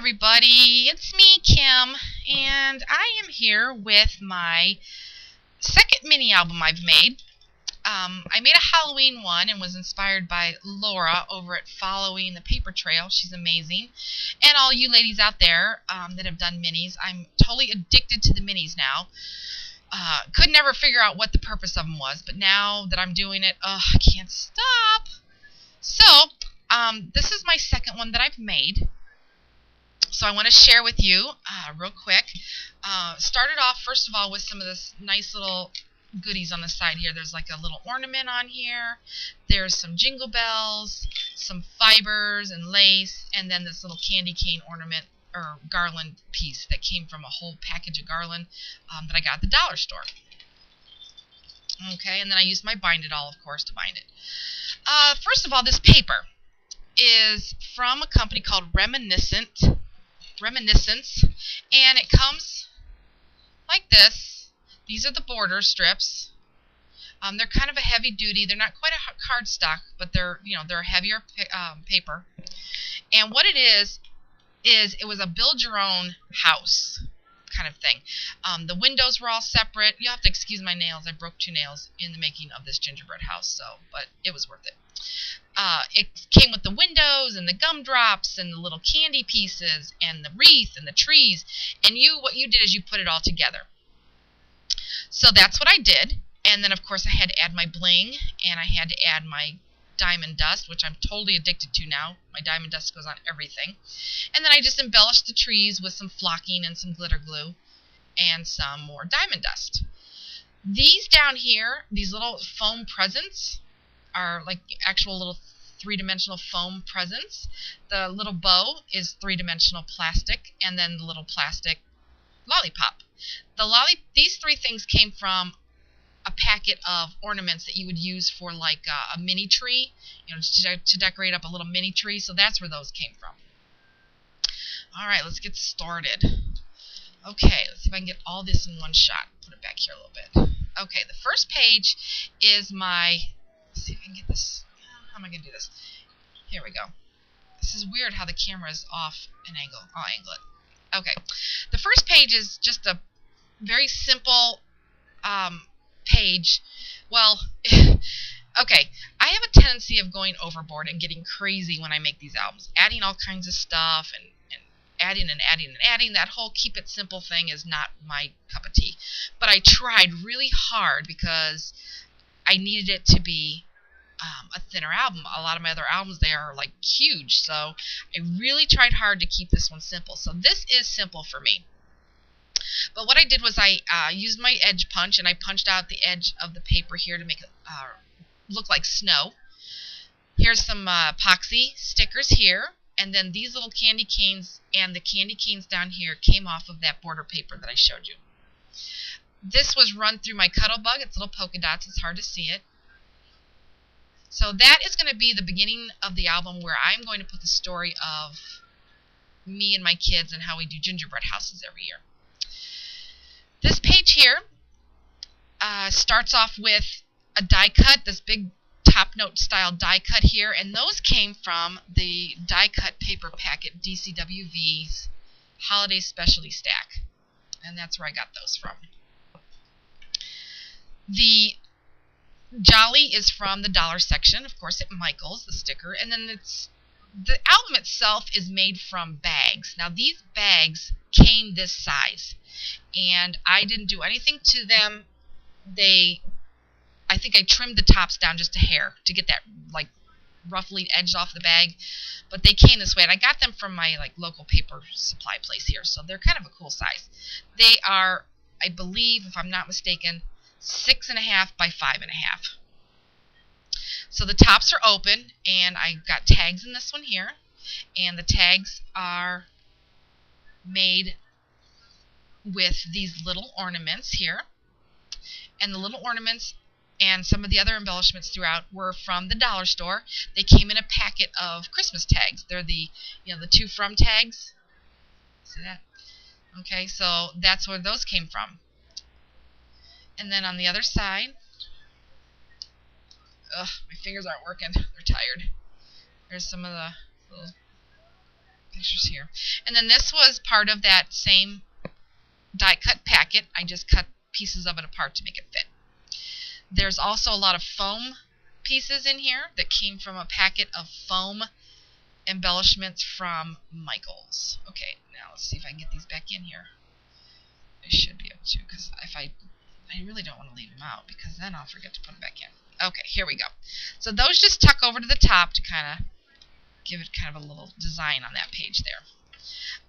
everybody, it's me, Kim, and I am here with my second mini album I've made. I made a Halloween one and was inspired by Laura over at Following the Paper Trail. She's amazing. And all you ladies out there that have done minis, I'm totally addicted to the minis now. Could never figure out what the purpose of them was, but now that I'm doing it, I can't stop. So, this is my second one that I've made. So I want to share with you real quick. Started off, first of all, with some of this nice little goodies on the side here. There's like a little ornament on here. There's some jingle bells, some fibers and lace, and then this little candy cane ornament or garland piece that came from a whole package of garland that I got at the dollar store. Okay, and then I used my Bind It All, of course, to bind it. First of all, this paper is from a company called Reminiscence, and it comes like this. These are the border strips. They're kind of a heavy duty. They're not quite a cardstock, but they're a heavier paper. And what it is it was a build your own house kind of thing. The windows were all separate. You'll have to excuse my nails. I broke 2 nails in the making of this gingerbread house, but it was worth it. It came with the windows and the gumdrops and the little candy pieces and the wreath and the trees. And what you did is you put it all together. So that's what I did. And then, of course, I had to add my bling, and I had to add my diamond dust, which I'm totally addicted to now. My diamond dust goes on everything. And then I just embellished the trees with some flocking and some glitter glue and some more diamond dust. These down here, these little foam presents, are like actual little 3-dimensional foam presents. The little bow is 3-dimensional plastic, and then the little plastic lollipop. These 3 things came from a packet of ornaments that you would use for like a mini tree, to decorate up a little mini tree. So that's where those came from. All right, let's get started. Okay, let's see if I can get all this in one shot. Put it back here a little bit. Okay, the first page is my. Let's see if I can get this. How am I going to do this? Here we go. This is weird how the camera is off an angle. I'll angle it. Okay, the first page is just a very simple page. Well, okay, I have a tendency of going overboard and getting crazy when I make these albums, adding all kinds of stuff and adding and adding and adding. That whole keep it simple thing is not my cup of tea. But I tried really hard because I needed it to be a thinner album. A lot of my other albums, they are like huge, so I really tried hard to keep this one simple. So this is simple for me. But what I did was I used my edge punch, and I punched out the edge of the paper here to make it look like snow. Here's some epoxy stickers here, and then these little candy canes and the candy canes down here came off of that border paper that I showed you. This was run through my Cuttlebug. It's little polka dots. It's hard to see it. So that is going to be the beginning of the album, where I'm going to put the story of me and my kids and how we do gingerbread houses every year. This page here starts off with a die cut, this big top note style die cut here, and those came from the die cut paper packet DCWV's Holiday Specialty Stack, and that's where I got those from. The Jolly is from the dollar section, of course, at Michael's, the sticker, and then the album itself is made from bags. Now these bags came this size, and I didn't do anything to them. I think I trimmed the tops down just a hair to get that like roughly edged off the bag, but they came this way, and I got them from my like local paper supply place here, so they're kind of a cool size. They are, I believe, if I'm not mistaken, 6.5 by 5.5. So the tops are open, and I got tags in this one here, and the tags are made with these little ornaments here, and the little ornaments and some of the other embellishments throughout were from the dollar store. They came in a packet of Christmas tags. They're the the to from tags. See that? Okay, so that's where those came from. And then on the other side, my fingers aren't working. They're tired. There's some of the little pictures here. And then this was part of that same die cut packet. I just cut pieces of it apart to make it fit. There's also a lot of foam pieces in here that came from a packet of foam embellishments from Michaels. Okay, now let's see if I can get these back in here. I should be able to, because if I really don't want to leave them out, because then I'll forget to put them back in. Okay, here we go. So those just tuck over to the top to kind of give it kind of a little design on that page there.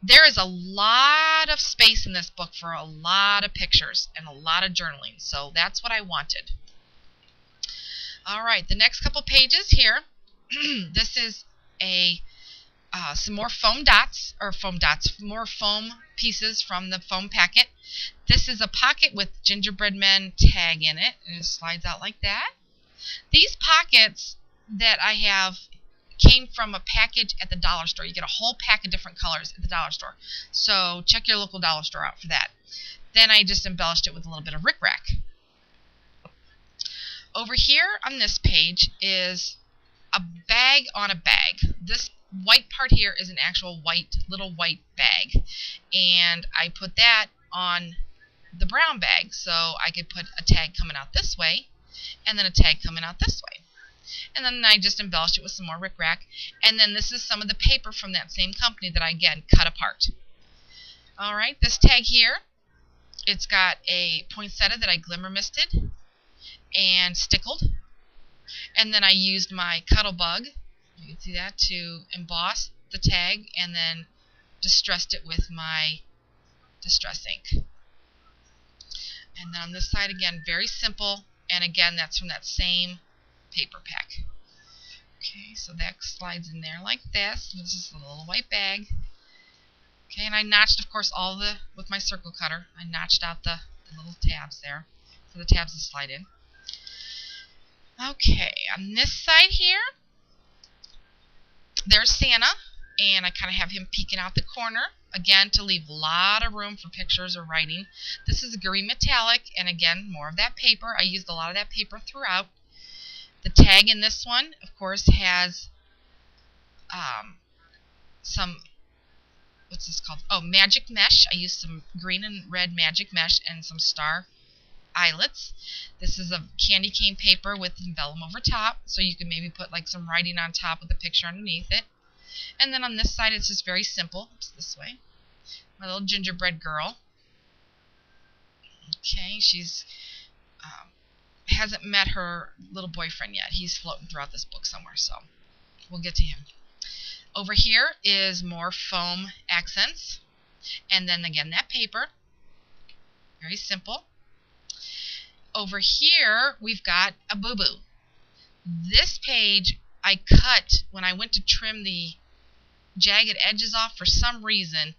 There is a lot of space in this book for a lot of pictures and a lot of journaling, so that's what I wanted. Alright, the next couple pages here, this is some more more foam pieces from the foam packet. This is a pocket with Gingerbread Men tag in it, and it slides out like that. These pockets that I have came from a package at the dollar store. You get a whole pack of different colors at the dollar store. So check your local dollar store out for that. Then I just embellished it with a little bit of rickrack. Over here on this page is a bag on a bag. This white part here is an actual little white bag. And I put that on the brown bag so I could put a tag coming out this way and then a tag coming out this way. And then I just embellished it with some more rickrack. And then this is some of the paper from that same company that I, again, cut apart. Alright, this tag here, it's got a poinsettia that I glimmer misted and stickled. And then I used my Cuddle Bug, you can see that, to emboss the tag and then distressed it with my Distress ink. And then on this side, again, very simple. And again, that's from that same paper pack. Okay, so that slides in there like this. This is a little white bag. Okay, and I notched, of course, with my circle cutter. I notched out the little tabs there for the tabs to slide in. Okay, on this side here, there's Santa, and I kind of have him peeking out the corner, again, to leave a lot of room for pictures or writing. This is a green metallic, and again, more of that paper. I used a lot of that paper throughout. The tag in this one, of course, has some, what's this called? Oh, magic mesh. I used some green and red magic mesh and some star eyelets. This is a candy cane paper with vellum over top, so you can maybe put like some writing on top with a picture underneath it. And then on this side, it's just very simple. It's this way. My little gingerbread girl. Okay, she's hasn't met her little boyfriend yet. He's floating throughout this book somewhere, so we'll get to him. Over here is more foam accents. And then again, that paper. Very simple. Over here, we've got a boo-boo. This page I cut when I went to trim the jagged edges off. For some reason,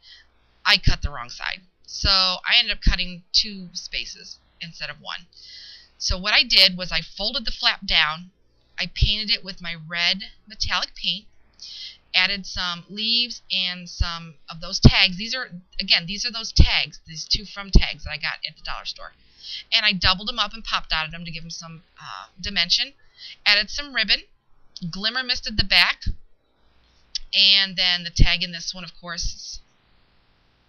I cut the wrong side. So I ended up cutting 2 spaces instead of 1. So what I did was I folded the flap down, I painted it with my red metallic paint, added some leaves and some of those tags. These are those tags, these 2 from tags that I got at the dollar store. And I doubled them up and pop dotted them to give them some dimension. Added some ribbon, glimmer misted the back, and then the tag in this one, of course, is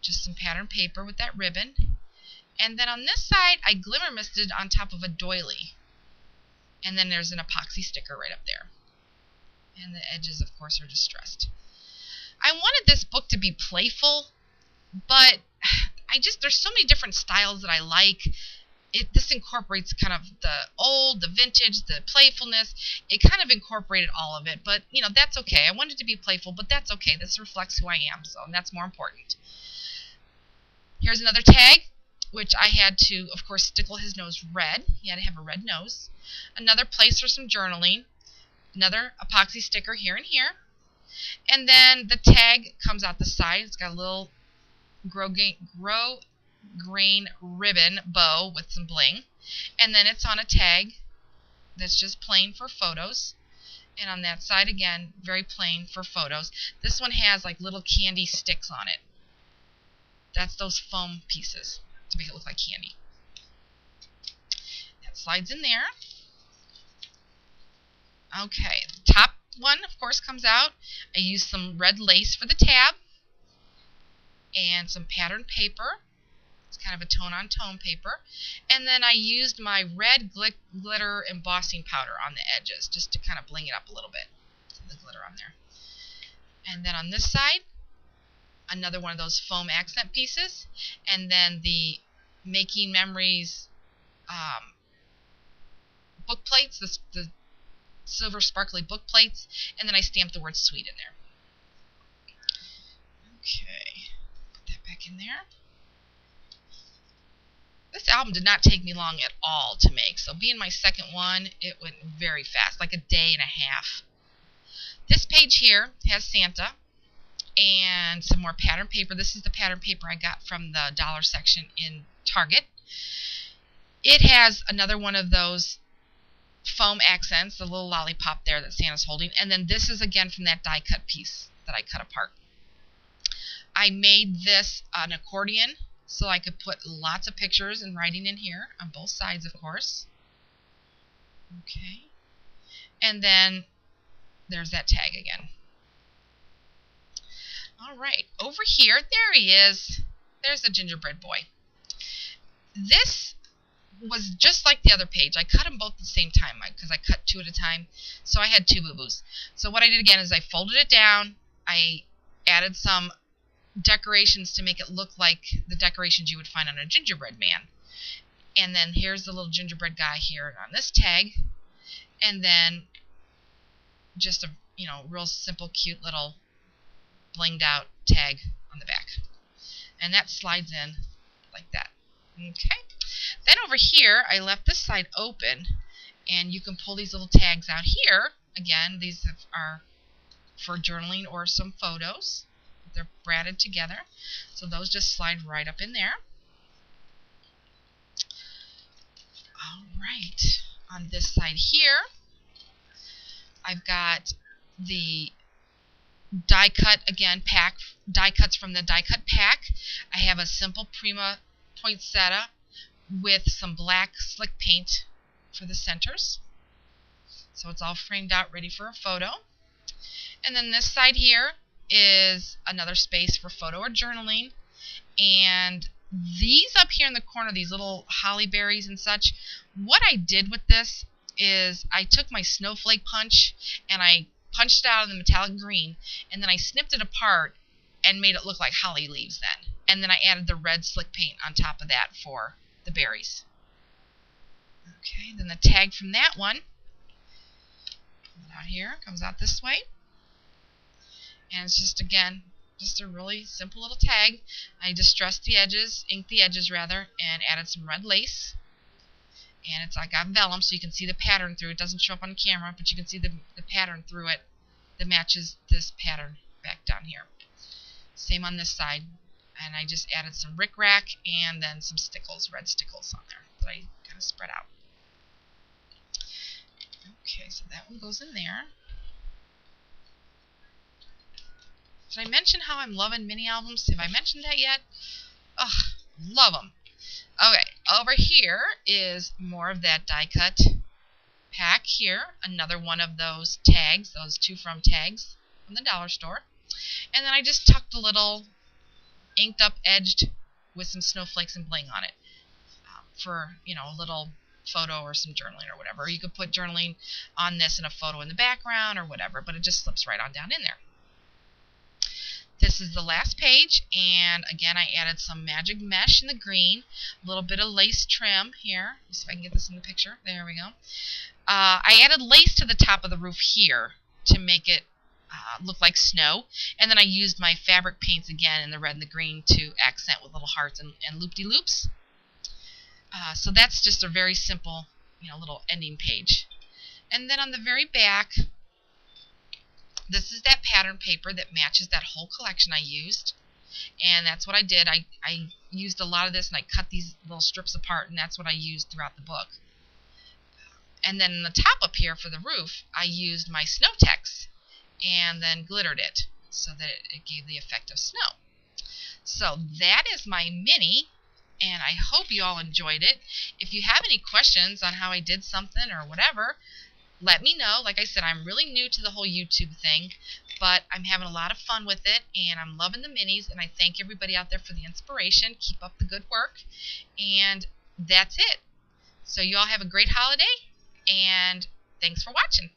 just some pattern paper with that ribbon. And then on this side, I glimmer misted on top of a doily. And then there's an epoxy sticker right up there. And the edges, of course, are distressed. I wanted this book to be playful, but there's so many different styles that I like. This incorporates kind of the old, the vintage, the playfulness. It kind of incorporated all of it, but, you know, that's okay. I wanted to be playful, but that's okay. This reflects who I am, so that's more important. Here's another tag, which I had to, of course, stickle his nose red. He had to have a red nose. Another place for some journaling. Another epoxy sticker here and here. And then the tag comes out the side. It's got a little grain ribbon bow with some bling. And then it's on a tag that's just plain for photos. And on that side, again, very plain for photos. This one has like little candy sticks on it. That's those foam pieces to make it look like candy. That slides in there. Okay, the top one, of course, comes out. I used some red lace for the tab. and some pattern paper. It's kind of a tone-on-tone paper. And then I used my red glitter embossing powder on the edges just to kind of bling it up a little bit. The glitter on there. And then on this side, another one of those foam accent pieces. And then the Making Memories book plates, the silver sparkly book plates. And then I stamped the word sweet in there. Okay, put that back in there. This album did not take me long at all to make, so being my second one, it went very fast, like a day and a half. This page here has Santa and some more pattern paper. This is the pattern paper I got from the dollar section in Target. It has another one of those foam accents, the little lollipop there that Santa's holding, and then this is again from that die cut piece that I cut apart. I made this an accordion so I could put lots of pictures and writing in here on both sides, of course. Okay. And then there's that tag again. All right. Over here, there he is. There's the gingerbread boy. This was just like the other page. I cut them both at the same time because I cut two at a time. So I had two boo-boos. So what I did again is I folded it down. I added some decorations to make it look like the decorations you would find on a gingerbread man. And then here's the little gingerbread guy here on this tag. And then just a, real simple, cute little blinged out tag on the back. And that slides in like that. Okay. Then over here, I left this side open, and you can pull these little tags out here. Again, these are for journaling or some photos. They're braided together, so those just slide right up in there. All right, on this side here, I've got the die cut again die cuts from the die cut pack. I have a simple Prima poinsettia with some black slick paint for the centers, so it's all framed out, ready for a photo. And then this side here is another space for photo or journaling. And these up here in the corner, these little holly berries and such, what I did with this is I took my snowflake punch and I punched it out in the metallic green, and then I snipped it apart and made it look like holly leaves then. And then I added the red slick paint on top of that for the berries. Okay, then the tag from that one, pull it out here, comes out this way. And it's just, again, just a really simple little tag. I distressed the edges, inked the edges rather, and added some red lace. And I got vellum so you can see the pattern through it. It doesn't show up on camera, but you can see the pattern through it that matches this pattern back down here. Same on this side. And I just added some rickrack and then some stickles, red stickles on there that I kind of spread out. Okay, so that one goes in there. Did I mention how I'm loving mini albums? Have I mentioned that yet? Ugh, love them. Okay, over here is more of that die cut pack here. Another one of those tags, those two from tags from the dollar store. And then I just tucked a little inked up edged with some snowflakes and bling on it for, a little photo or some journaling or whatever. You could put journaling on this and a photo in the background or whatever, but it just slips right on down in there. This is the last page, and again I added some magic mesh in the green, a little bit of lace trim here. Let's see if I can get this in the picture. There we go. I added lace to the top of the roof here to make it look like snow, and then I used my fabric paints again in the red and the green to accent with little hearts and loop-de-loops. So that's just a very simple, little ending page. And then on the very back, this is that pattern paper that matches that whole collection I used. And that's what I did. I used a lot of this, and I cut these little strips apart, and that's what I used throughout the book. And then the top up here for the roof, I used my snow text and then glittered it so that it gave the effect of snow. So that is my mini, and I hope you all enjoyed it. If you have any questions on how I did something or whatever, let me know. Like I said, I'm really new to the whole YouTube thing, but I'm having a lot of fun with it, and I'm loving the minis, and I thank everybody out there for the inspiration. Keep up the good work, and that's it. So you all have a great holiday, and thanks for watching.